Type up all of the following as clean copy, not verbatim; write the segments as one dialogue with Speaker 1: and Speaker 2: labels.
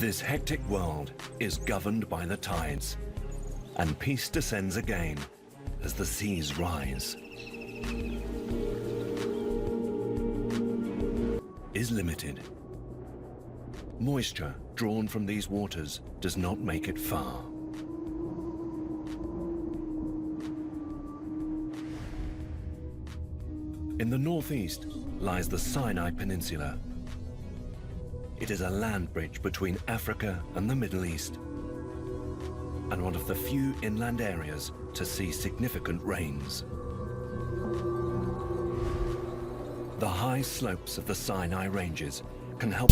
Speaker 1: This hectic world is governed by the tides, and peace descends again as the seas rise. Is limited. Moisture drawn from these waters does not make it far. In the northeast lies the Sinai Peninsula. It is a land bridge between Africa and the Middle East, and one of the few inland areas to see significant rains. The high slopes of the Sinai Ranges can help.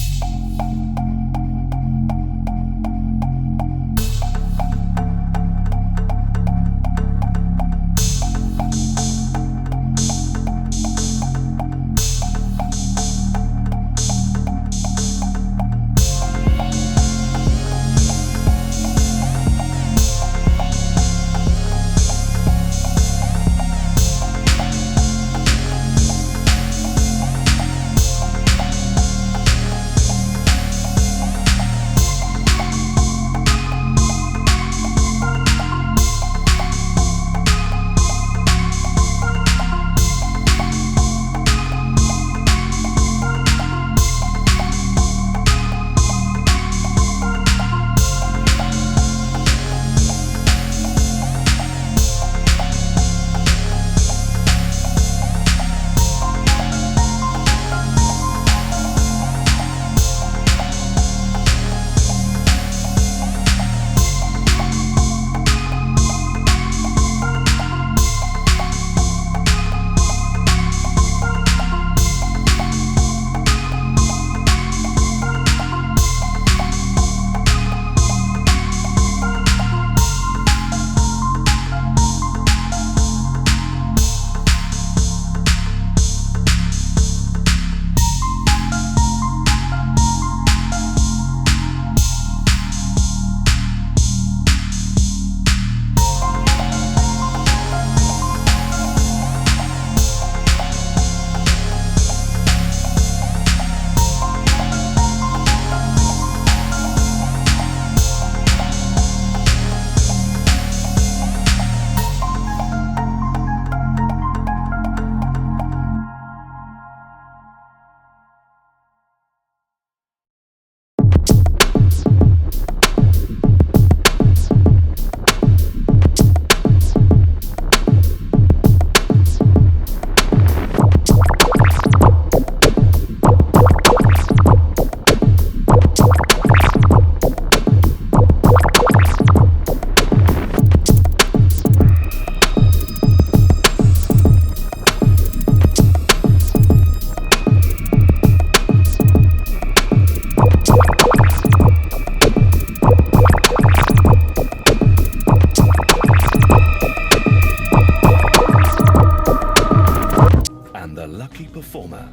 Speaker 1: Performer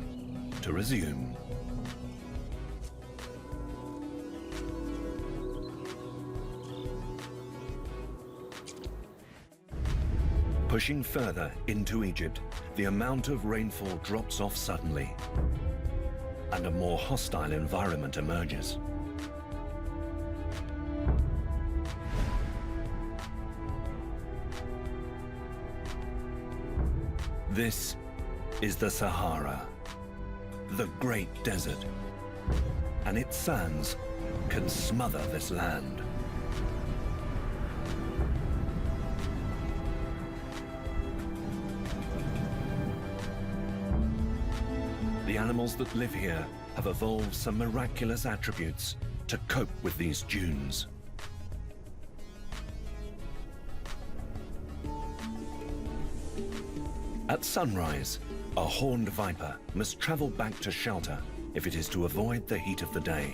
Speaker 1: to resume. Pushing further into Egypt, the amount of rainfall drops off suddenly, and a more hostile environment emerges. This is the Sahara, the great desert, and its sands can smother this land. The animals that live here have evolved some miraculous attributes to cope with these dunes. At sunrise, a horned viper must travel back to shelter if it is to avoid the heat of the day.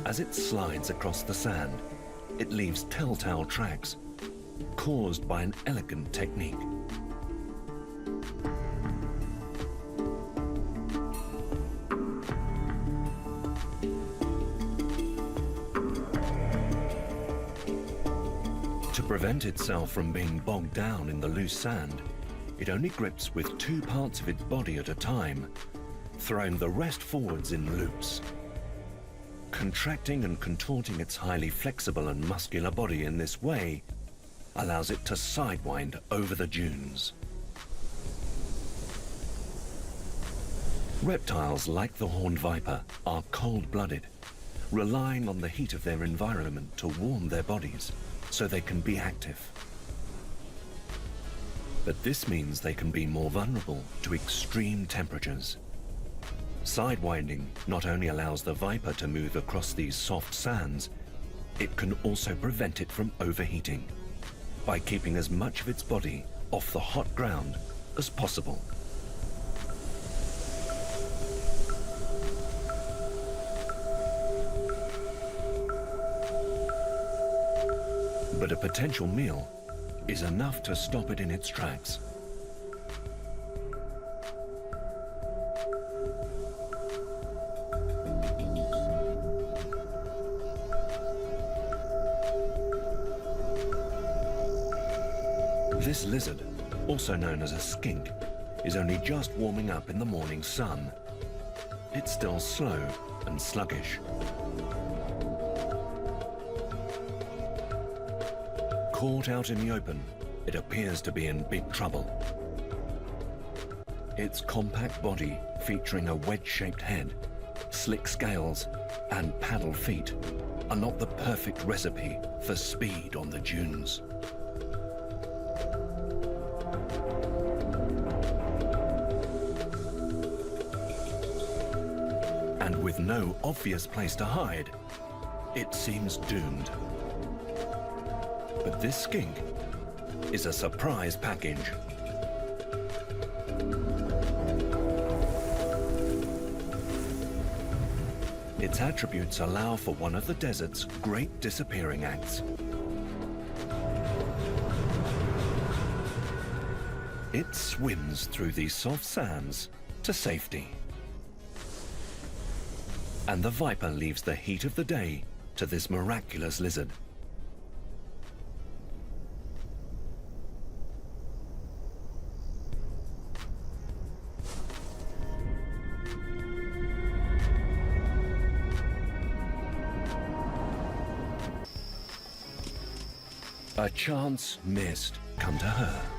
Speaker 1: As it slides across the sand, it leaves telltale tracks caused by an elegant technique. To prevent itself from being bogged down in the loose sand, it only grips with 2 parts of its body at a time, throwing the rest forwards in loops. Contracting and contorting its highly flexible and muscular body in this way allows it to sidewind over the dunes. Reptiles like the horned viper are cold-blooded, relying on the heat of their environment to warm their bodies so they can be active. But this means they can be more vulnerable to extreme temperatures. Sidewinding not only allows the viper to move across these soft sands, it can also prevent it from overheating by keeping as much of its body off the hot ground as possible. But a potential meal is enough to stop it in its tracks. This lizard, also known as a skink, is only just warming up in the morning sun. It's still slow and sluggish. Caught out in the open, it appears to be in big trouble. Its compact body, featuring a wedge-shaped head, slick scales, and paddle feet, are not the perfect recipe for speed on the dunes. And with no obvious place to hide, it seems doomed. But this skink is a surprise package. Its attributes allow for one of the desert's great disappearing acts. It swims through these soft sands to safety. And the viper leaves the heat of the day to this miraculous lizard. A chance missed come to her.